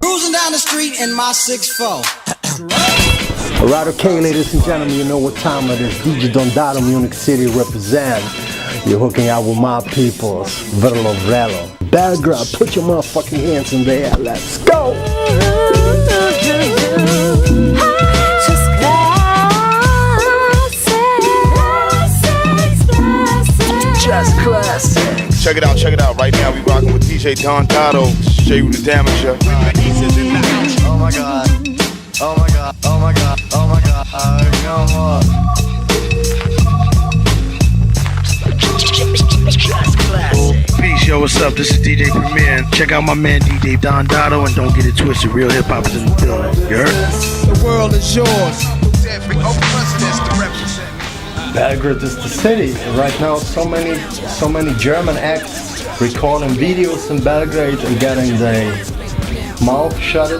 Cruising down the street in my 6'4". Alright, okay, ladies and gentlemen, you know what time it is. DJ Don Dado, Munich City represent. You're hooking out with my peoples. Vrlo Vrelo. Belgrade, put your motherfucking hands in the air. Let's go! Just classic. Check it out. Right now we rocking with DJ Don Dado. Show you the damager. Oh my god. Oh my god. Oh my god. Oh my god. Come on. Just classic. Peace, yo, what's up? This is DJ Premier. Check out my man DJ Don Dado and don't get it twisted. Real hip hop is in the building. You heard? The world is yours. Belgrade is the city. Right now, so many German acts recording videos in Belgrade and getting their mouth shut.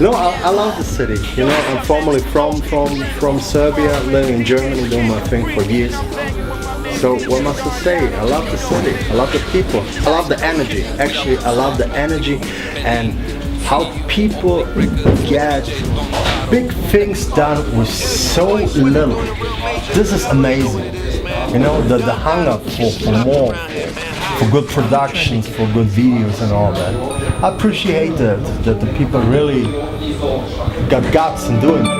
No, I love the city. You know, I'm formerly from Serbia, living in Germany, doing my thing for years. So what must I say? I love the city. I love the people. I love the energy. Actually, I love the energy and how people get big things done with so little. This is amazing. You know, the hunger for more, for good productions, for good videos and all that. I appreciate that the people really got guts in doing it.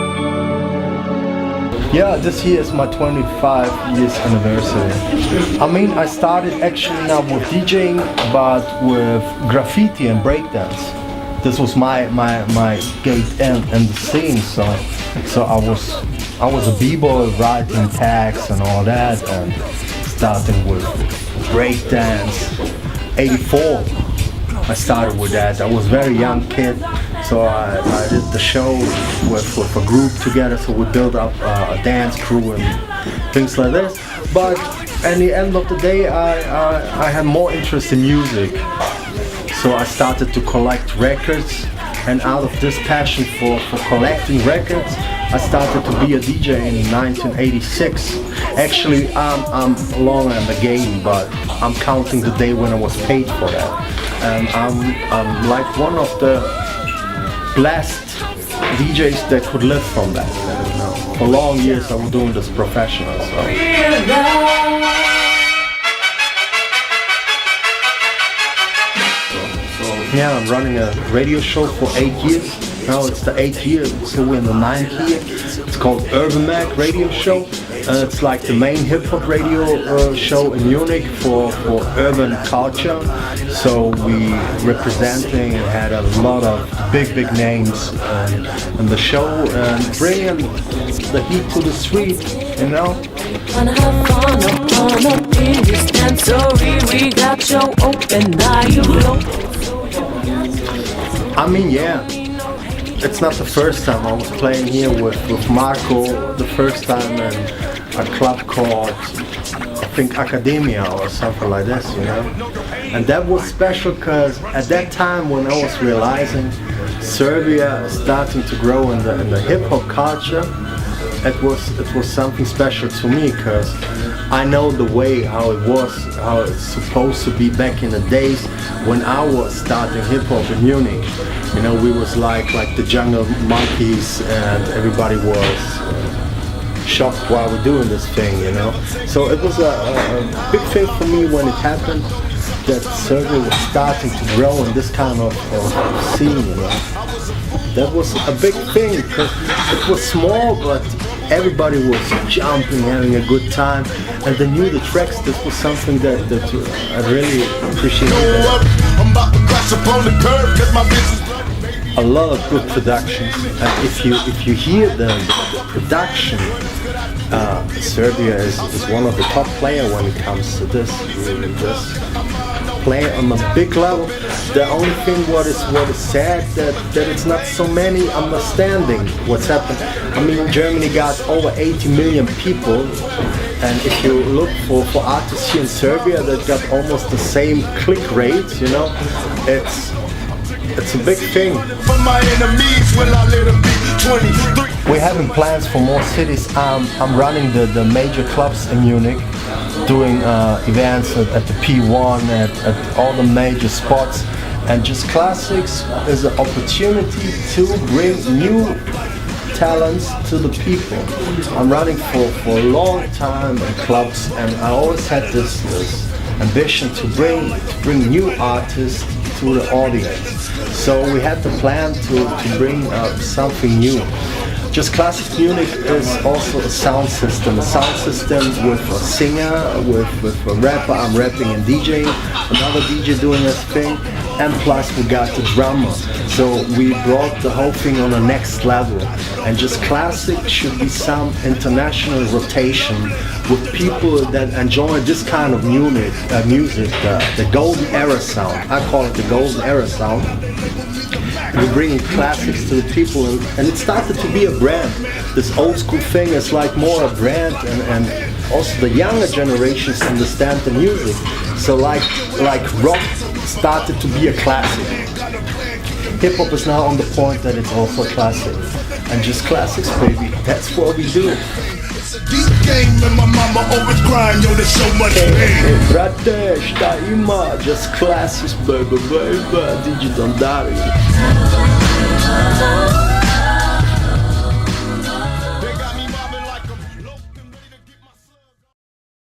Yeah, this year is my 25 years anniversary. I mean, I started actually not with DJing, but with graffiti and breakdance. This was my gate in the scene, so I was a b-boy writing tags and all that, and starting with breakdance. 84, I started with that. I was a very young kid, so I did the show with a group together, so we built up a dance crew and things like this. But at the end of the day, I had more interest in music. So I started to collect records, and out of this passion for collecting records, I started to be a DJ in 1986. Actually, I'm long in the game, but I'm counting the day when I was paid for that. And I'm like one of the blessed DJs that could live from that. You know, for long years I was doing this professional. So. Yeah, I'm running a radio show for 8 years. Now it's the 8th year, so we're in the 9th year. It's called M.A.X. radio show. It's like the main hip-hop radio show in Munich for urban culture. So we representing and had a lot of big names in the show and bringing the heat to the street, you know. Wanna have fun up in this dance, sorry, we got you open, now you know. I mean, yeah, it's not the first time. I was playing here with Marco the first time in a club called, I think, Academia or something like this, you know. And that was special because at that time when I was realizing Serbia is starting to grow in the hip-hop culture, it was something special to me because I know the way how it was, how it's supposed to be back in the days when I was starting hip hop in Munich. You know, we was like the jungle monkeys, and everybody was shocked while we're doing this thing. You know, so it was a big thing for me when it happened that Serbia was starting to grow in this kind of scene. You know, that was a big thing because it was small, but everybody was jumping, having a good time, and they knew the tracks. This was something that I really appreciated. A lot of good productions, and if you hear the production, Serbia is one of the top players when it comes to this. Really just play on a big level. The only thing what is sad that it's not so many understanding what's happened. I mean, Germany got over 80 million people, and if you look for artists here in Serbia that got almost the same click rate, you know, it's a big thing. We're having plans for more cities. I'm running the major clubs in Munich, doing events at the P1, at all the major spots. And just classics is an opportunity to bring new talents to the people. I'm running for a long time in clubs, and I always had this ambition to bring new artists to the audience. So we had the plan to bring something new. Just Classic Munich is also a sound system with a singer, with a rapper. I'm rapping and DJing, another DJ doing his thing, and plus we got the drummer. So we brought the whole thing on the next level. And Just Classic should be some international rotation with people that enjoy this kind of music, the golden era sound. I call it the golden era sound. We're bringing classics to the people, and it started to be a brand. This old school thing is like more a brand, and also the younger generations understand the music. So like rock started to be a classic. Hip hop is now on the point that it's also a classic. And Just Classics, baby, that's what we do. Deep game and my mama always crying, yo, there's so much pain. Hey, brate, šta ima? Just Classics, baby, DJ Don Dado.